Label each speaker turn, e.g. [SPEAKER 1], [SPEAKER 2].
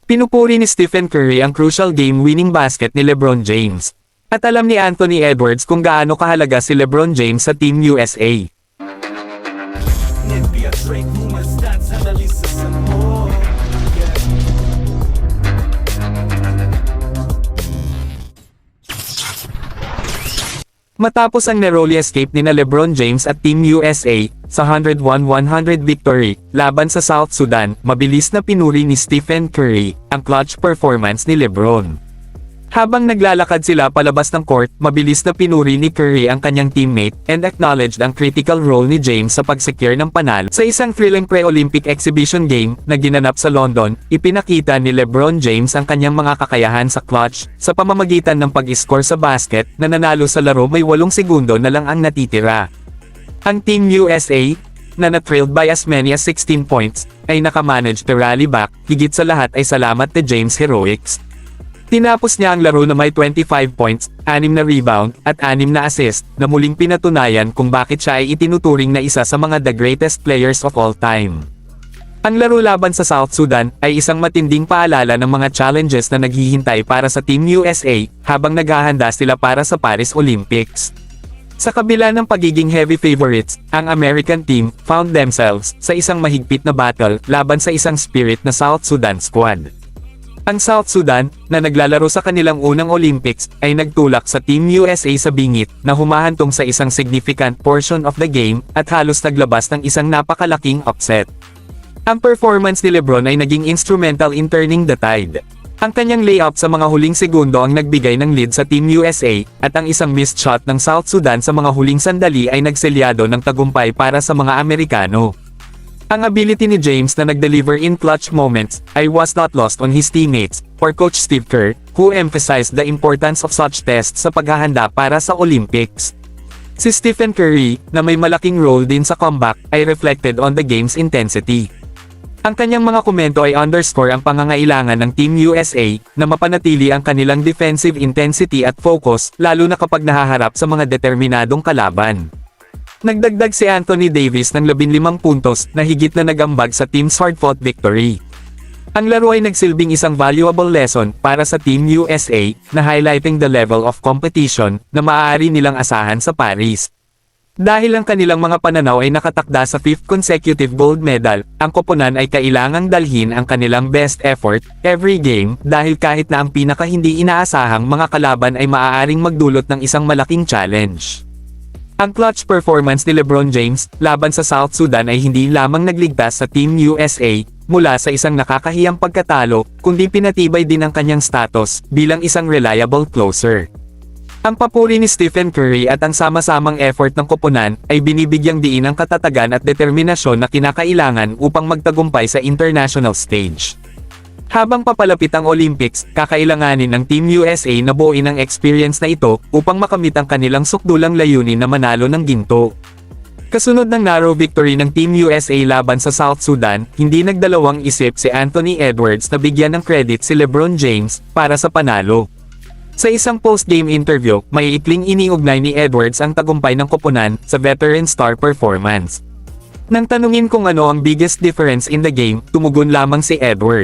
[SPEAKER 1] Pinupuri ni Stephen Curry ang crucial game-winning basket ni LeBron James. At alam ni Anthony Edwards kung gaano kahalaga si LeBron James sa Team USA. Matapos ang narrowly escape ni LeBron James at Team USA sa 101-100 victory laban sa South Sudan, mabilis na pinuri ni Stephen Curry ang clutch performance ni LeBron. Habang naglalakad sila palabas ng court, mabilis na pinuri ni Curry ang kanyang teammate and acknowledged ang critical role ni James sa pag-secure ng panalo. Sa isang thrilling pre-Olympic exhibition game na ginanap sa London, ipinakita ni LeBron James ang kanyang mga kakayahan sa clutch sa pamamagitan ng pag-score sa basket na nanalo sa laro may 8 segundo na lang ang natitira. Ang Team USA, na na-trailed by as many as 16 points, ay nakamanage to rally back. Higit sa lahat ay salamat ni James' heroics. Tinapos niya ang laro na may 25 points, 6 na rebound, at 6 na assist, na muling pinatunayan kung bakit siya ay itinuturing na isa sa mga the greatest players of all time. Ang laro laban sa South Sudan ay isang matinding paalala ng mga challenges na naghihintay para sa Team USA habang naghahanda sila para sa Paris Olympics. Sa kabila ng pagiging heavy favorites, ang American team found themselves sa isang mahigpit na battle laban sa isang spirit na South Sudan squad. Ang South Sudan, na naglalaro sa kanilang unang Olympics, ay nagtulak sa Team USA sa bingit na humahantong sa isang significant portion of the game at halos naglabas ng isang napakalaking upset. Ang performance ni LeBron ay naging instrumental in turning the tide. Ang kanyang layup sa mga huling segundo ang nagbigay ng lead sa Team USA, at ang isang missed shot ng South Sudan sa mga huling sandali ay nagselyado ng tagumpay para sa mga Amerikano. Ang ability ni James na nag-deliver in clutch moments ay was not lost on his teammates, or Coach Steve Kerr, who emphasized the importance of such tests sa paghahanda para sa Olympics. Si Stephen Curry, na may malaking role din sa comeback, ay reflected on the game's intensity. Ang kanyang mga komento ay underscore ang pangangailangan ng Team USA na mapanatili ang kanilang defensive intensity at focus, lalo na kapag nahaharap sa mga determinadong kalaban. Nagdagdag si Anthony Davis ng 15 puntos na higit na nagambag sa team's hard-fought victory. Ang laro ay nagsilbing isang valuable lesson para sa Team USA na highlighting the level of competition na maaari nilang asahan sa Paris. Dahil ang kanilang mga pananaw ay nakatakda sa 5th consecutive gold medal, ang koponan ay kailangang dalhin ang kanilang best effort every game dahil kahit na ang pinaka hindi inaasahang mga kalaban ay maaaring magdulot ng isang malaking challenge. Ang clutch performance ni LeBron James laban sa South Sudan ay hindi lamang nagligtas sa Team USA mula sa isang nakakahiyang pagkatalo, kundi pinatibay din ang kanyang status bilang isang reliable closer. Ang papuri ni Stephen Curry at ang sama-samang effort ng koponan ay binibigyang diin ang katatagan at determinasyon na kinakailangan upang magtagumpay sa international stage. Habang papalapit ang Olympics, kakailanganin ng Team USA na buuin ang experience na ito upang makamit ang kanilang sukdulang layunin na manalo ng ginto. Kasunod ng narrow victory ng Team USA laban sa South Sudan, hindi nagdalawang isip si Anthony Edwards na bigyan ng credit si LeBron James para sa panalo. Sa isang post-game interview, may ikling iniugnay ni Edwards ang tagumpay ng koponan sa veteran star performance. Nang tanungin kung ano ang biggest difference in the game, tumugon lamang si Edwards.